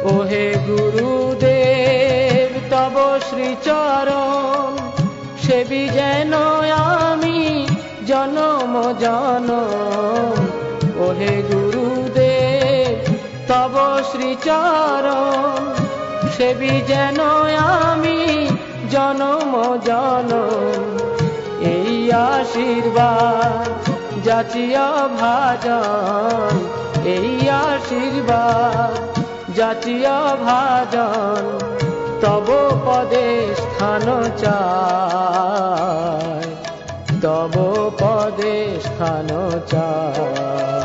ওহে গুরুদেব তব শ্রীচরণ সেবি যেন আমি জনম জনম। ওহে গুরুদেব তব শ্রীচরণ সেবি যেন আমি জনম জনম। এই আশীর্বাদ জাতীয় ভাজন, এই আশীর্বাদ জাতীয় ভাজন, তব পদে স্থান চায়, তব পদে স্থান চায়।